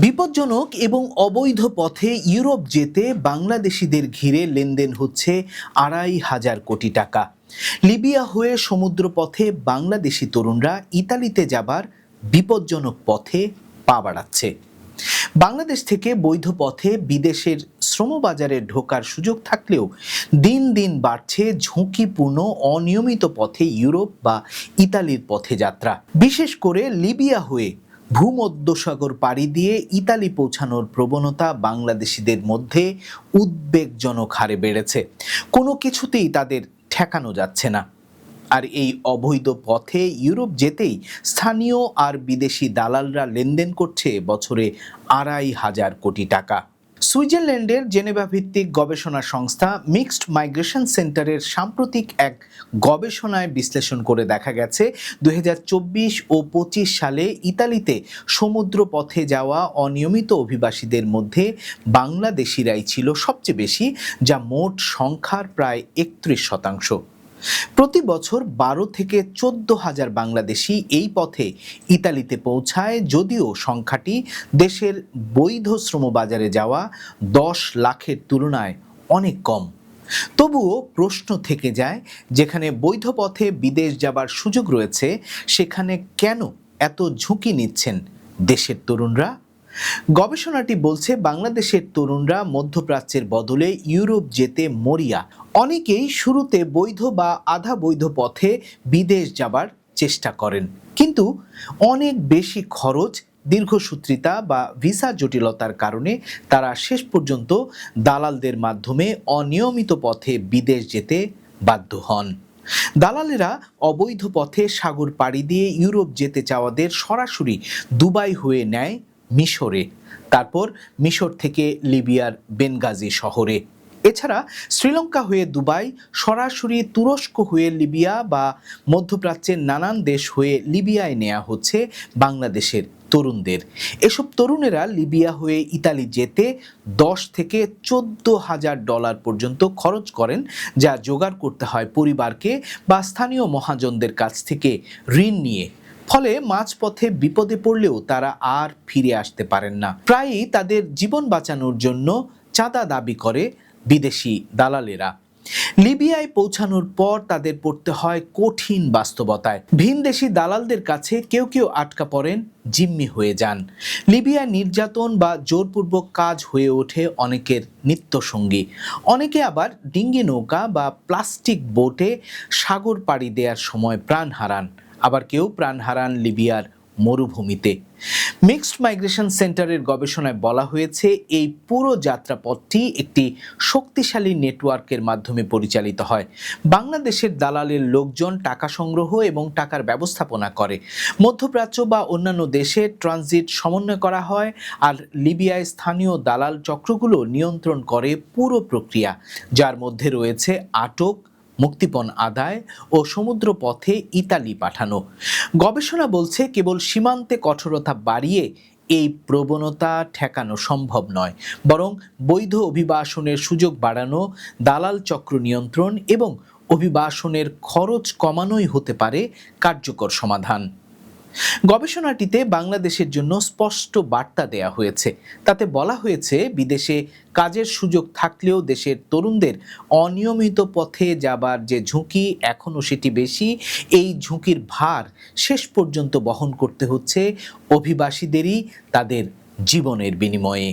বিপজ্জনক এবং অবৈধ পথে ইউরোপ যেতে বাংলাদেশিদের ঘিরে লেনদেন হচ্ছে ২৫০০ কোটি টাকা। লিবিয়া হয়ে সমুদ্রপথে বাংলাদেশি তরুণরা ইতালিতে যাবার বিপজ্জনক পথে পা বাড়াচ্ছে। বাংলাদেশ থেকে বৈধ পথে বিদেশের শ্রমবাজারে ঢোকার সুযোগ থাকলেও দিন দিন বাড়ছে ঝুঁকিপূর্ণ অনিয়মিত পথে ইউরোপ বা ইতালির পথে যাত্রা। বিশেষ করে লিবিয়া হয়ে ভূমধ্যসাগর পাড়ি দিয়ে ইতালি পৌঁছানোর প্রবণতা বাংলাদেশিদের মধ্যে উদ্বেগজনক হারে বেড়েছে। কোনো কিছুতেই তাদের ঠেকানো যাচ্ছে না। আর এই অবৈধ পথে ইউরোপ যেতেই স্থানীয় আর বিদেশি দালালরা লেনদেন করছে বছরে ২৫০০ কোটি টাকা। সুইজারল্যান্ডের জেনেভা ভিত্তিক গবেষণা সংস্থা মিক্সড মাইগ্রেশন সেন্টারের সাম্প্রতিক এক গবেষণায় বিশ্লেষণ করে দেখা গেছে ২০২৪ ও ২৫ সালে ইতালিতে সমুদ্র পথে যাওয়া অনিয়মিত অভিবাসীদের মধ্যে বাংলাদেশিরাই ছিল সবচেয়ে বেশি, যা মোট সংখ্যার প্রায় ৩১%। প্রতি বছর ১২ থেকে ১৪,০০০ বাংলাদেশি এই পথে ইতালিতে পৌঁছায়, যদিও সংখ্যাটি দেশের বৈধ শ্রমবাজারে যাওয়া ১০ লাখের তুলনায় অনেক কম। তবুও প্রশ্ন থেকে যায়, যেখানে বৈধ পথে বিদেশ যাবার সুযোগ রয়েছে সেখানে কেন এত ঝুঁকি নিচ্ছেন দেশের তরুণরা? গবেষণাটি বলছে বাংলাদেশের তরুণরা মধ্যপ্রাচ্যের বদলে ইউরোপ যেতে মরিয়া। অনেকেই শুরুতে বৈধ বা আধা বৈধ পথে বিদেশ যাবার চেষ্টা করেন, কিন্তু অনেক বেশি খরচ, দীর্ঘসূত্রিতা বা ভিসা জটিলতার কারণে তারা শেষ পর্যন্ত দালালদের মাধ্যমে অনিয়মিত পথে বিদেশ যেতে বাধ্য হন। দালালেরা অবৈধ পথে সাগর পাড়ি দিয়ে ইউরোপ যেতে চাওয়াদের সরাসরি দুবাই হয়ে নেয় মিশরে, তারপর মিশর থেকে লিবিয়ার বেনগাজি শহরে। এছাড়া শ্রীলঙ্কা হয়ে দুবাই, সরাসরি তুরস্ক হয়ে লিবিয়া বা মধ্যপ্রাচ্যের নানান দেশ হয়ে লিবিয়ায় নেওয়া হচ্ছে বাংলাদেশের তরুণদের। এসব তরুণেরা লিবিয়া হয়ে ইতালি যেতে ১০ থেকে $১৪,০০০ পর্যন্ত খরচ করেন, যা জোগাড় করতে হয় পরিবারকে বা স্থানীয় মহাজনদের কাছ থেকে ঋণ নিয়ে। ফলে মাঝপথে বিপদে পড়লেও তারা আর ফিরে আসতে পারেন না। প্রায়ই তাদের জীবন বাঁচানোর জন্য চাঁদা দাবি করে বিদেশি দালালেরা। লিবিয়ায় পৌঁছানোর পর তাদের পড়তে হয় কঠিন বাস্তবতায়। ভিনদেশি দালালদের কাছে কেউ কেউ আটকা পড়েন, জিম্মি হয়ে যান। লিবিয়ায় নির্যাতন বা জোরপূর্বক কাজ হয়ে ওঠে অনেকের নিত্যসঙ্গী। অনেকে আবার ডিঙ্গি নৌকা বা প্লাস্টিক বোটে সাগর পাড়ি দেওয়ার সময় প্রাণ হারান, আবার কেউ প্রাণ হারান লিবিয়ার মরুভূমিতে। মিক্সড মাইগ্রেশন সেন্টারের গবেষণায় বলা হয়েছে, এই পুরো যাত্রাপথটি একটি শক্তিশালী নেটওয়ার্কের মাধ্যমে পরিচালিত হয়। বাংলাদেশের দালালের লোকজন টাকা সংগ্রহ এবং টাকার ব্যবস্থাপনা করে। মধ্যপ্রাচ্য বা অন্যান্য দেশে ট্রানজিট সমন্বয় করা হয়, আর লিবিয়ায় স্থানীয় দালাল চক্রগুলো নিয়ন্ত্রণ করে পুরো প্রক্রিয়া, যার মধ্যে রয়েছে আটক, মুক্তিপণ আদায় ও সমুদ্র পথে ইতালি পাঠানো। গবেষণা বলছে, কেবল সীমান্তে কঠোরতা বাড়িয়ে এই প্রবণতা ঠেকানো সম্ভব নয়, বরং বৈধ অভিবাসনের সুযোগ বাড়ানো, দালাল চক্র নিয়ন্ত্রণ এবং অভিবাসনের খরচ কমানোই হতে পারে কার্যকর সমাধান। গবেষণাটিতে বাংলাদেশের জন্য স্পষ্ট বার্তা দেয়া হয়েছে। তাতে বলা হয়েছে, বিদেশে কাজের সুযোগ থাকলেও দেশের তরুণদের অনিয়মিত পথে যাবার যে ঝুঁকি, এখনও সেটি বেশি। এই ঝুঁকির ভার শেষ পর্যন্ত বহন করতে হচ্ছে অভিবাসীদেরই, তাদের জীবনের বিনিময়ে।